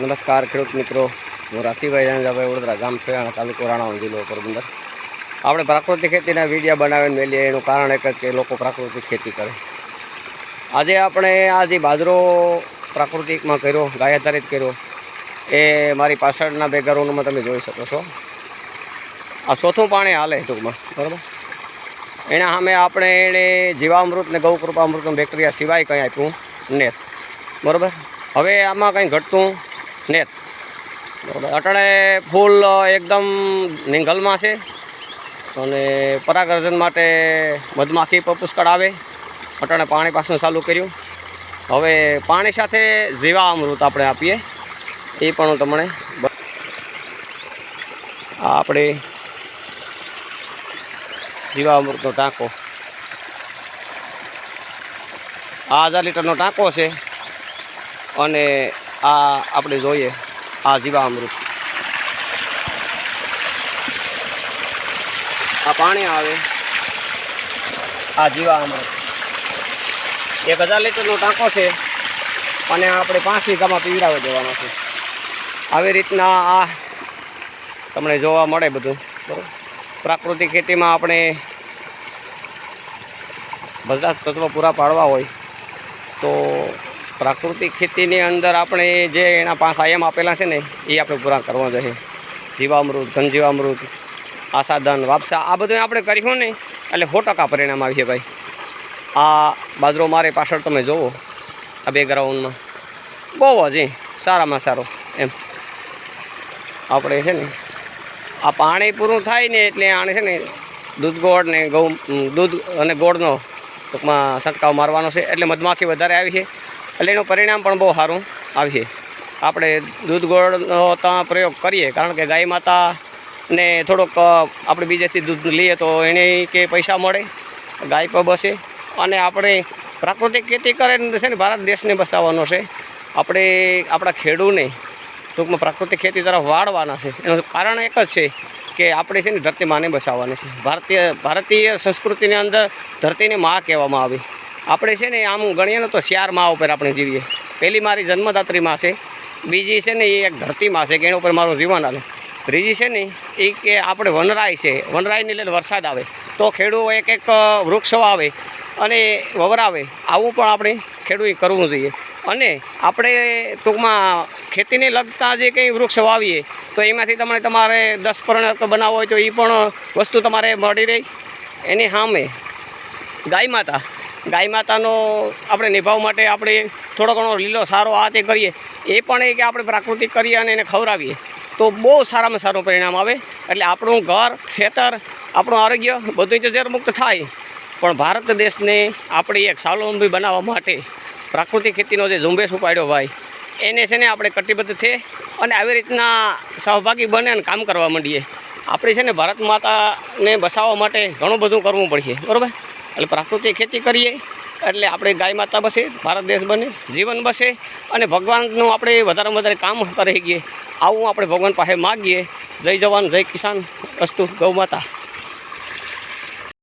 નમસ્કાર ખેડૂત મિત્રો, હું રાશિભાઈ જાણજાભાઈ વડોદરા, ગામ છોયાણા, તાલુકો રાણાવાવ, જિલ્લો પોરબંદર. આપણે પ્રાકૃતિક ખેતીના વિડીયો બનાવીને મેળવીએ એનું કારણ એક જ કે લોકો પ્રાકૃતિક ખેતી કરે. આજે આપણે આ જે બાજરો પ્રાકૃતિકમાં કર્યો, ગાય આધારિત કર્યો, એ મારી પાછળના બેકગ્રાઉન્ડમાં તમે જોઈ શકો છો. આ ચોથું પાણી હાલે ટૂંકમાં, બરાબર. એના સામે આપણે એને જીવામૃત ને ગૌકૃપામૃતનું બેક્ટેરિયા સિવાય કંઈ આપ્યું નેત, બરાબર. હવે આમાં કંઈ ઘટતું નેત, બરાબર. અટાણે ફૂલ એકદમ નિંગલમાં છે અને પરાગર્જન માટે મધમાખી પુષ્કળ આવે. અટાણે પાણી પાછું ચાલુ કર્યું. હવે પાણી સાથે જીવામૃત આપણે આપીએ, એ પણ હું તમને આપણે જીવામૃતનો ટાંકો, આ 1000 લીટરનો ટાંકો છે અને આ આપણે જોઈએ આ જીવામૃત, આ પાણી આવે, આ જીવામૃત 1000 લીટરનો ટાંકો છે અને આપણે 5 વીઘામાં પીવડાવી દેવાનો છે. આવી રીતના આ તમને જોવા મળે બધું, બરાબર. પ્રાકૃતિક ખેતીમાં આપણે બધા તત્વો પૂરા પાડવા હોય તો પ્રાકૃતિક ખેતીની અંદર આપણે જે એના 5 આયામ આપેલા છે ને એ આપણે પૂરા કરવા જોઈએ. જીવામૃત, ઘનજીવામૃત, આસાદન, વાપસા, આ બધું આપણે કર્યું ને એટલે 100% પરિણામ આવીએ ભાઈ. આ બાજરો મારે પાછળ તમે જુઓ, આ બેકગ્રાઉન્ડમાં બહુ જ સારામાં સારો એમ આપણે છે ને આ પાણી પૂરું થાય ને એટલે આને છે ને દૂધ ગોળ ને દૂધ અને ગોળનો ટૂંકમાં છંટકાવ મારવાનો છે, એટલે મધમાખી વધારે આવી છે, એટલે એનું પરિણામ પણ બહુ સારું આવીએ. આપણે દૂધ ગોળનો ત્યાં પ્રયોગ કરીએ, કારણ કે ગાય માતાને થોડોક આપણે બીજેથી દૂધ લઈએ તો એને કે પૈસા મળે, ગાય પણ બસે, અને આપણે પ્રાકૃતિક ખેતી કરીને છે ને ભારત દેશને બસાવવાનો છે. આપણે આપણા ખેડૂને ટૂંકમાં પ્રાકૃતિક ખેતી તરફ વાળવાના છે. એનું કારણ એક જ છે કે આપણે છે ને ધરતી માને બસાવવાની છે. ભારતીય સંસ્કૃતિની અંદર ધરતીને મા કહેવામાં આવી. આપણે છે ને આમ ગણીએ ને તો 4 મા ઉપર આપણે જીવીએ. પહેલી મારી જન્મદાત્રી માં છે, બીજી છે ને એ એક ધરતી માં છે કે એના ઉપર મારું જીવન હાલે, ત્રીજી છે ને એ કે આપણે વનરાય છે, વનરાયની લીધે વરસાદ આવે તો ખેડૂતો એક વૃક્ષ વાવે અને વવરાવે. આવું પણ આપણે ખેડૂએ કરવું જોઈએ. અને આપણે ટૂંકમાં ખેતીને લગતા જે કંઈ વૃક્ષ વાવીએ તો એમાંથી તમારે 10 પરિણામ બનાવવો હોય તો એ પણ વસ્તુ તમારે મળી રહી. એની સામે ગાય માતાનો આપણે નિભાવ માટે આપણે થોડો ઘણો લીલો સારો આ તે કરીએ, એ પણ એ કે આપણે પ્રાકૃતિક કરીએ અને એને ખવડાવીએ તો બહુ સારામાં સારું પરિણામ આવે. એટલે આપણું ઘર, ખેતર, આપણું આરોગ્ય બધું જ ઝેર મુક્ત થાય. પણ ભારત દેશને આપણે એક સ્વાવલંબી બનાવવા માટે પ્રાકૃતિક ખેતીનો જે ઝુંબેશ ઉપાડ્યો ભાઈ, એને છે ને આપણે કટિબદ્ધ થઈએ અને આવી રીતના સહભાગી બને અને કામ કરવા માંડીએ. આપણે છે ને ભારત માતાને બસાવવા માટે ઘણું બધું કરવું પડશે, બરાબર. એટલે પ્રાકૃતિક ખેતી કરીએ એટલે આપણે ગાય માતા બસે, ભારત દેશ બને, જીવન બસે અને ભગવાનનું આપણે વધારેમાં વધારે કામ કરી શકીએ. આવું આપણે ભગવાન પાસે માગીએ. જય જવાન, જય કિસાન, અસ્તુ, ગૌ માતા.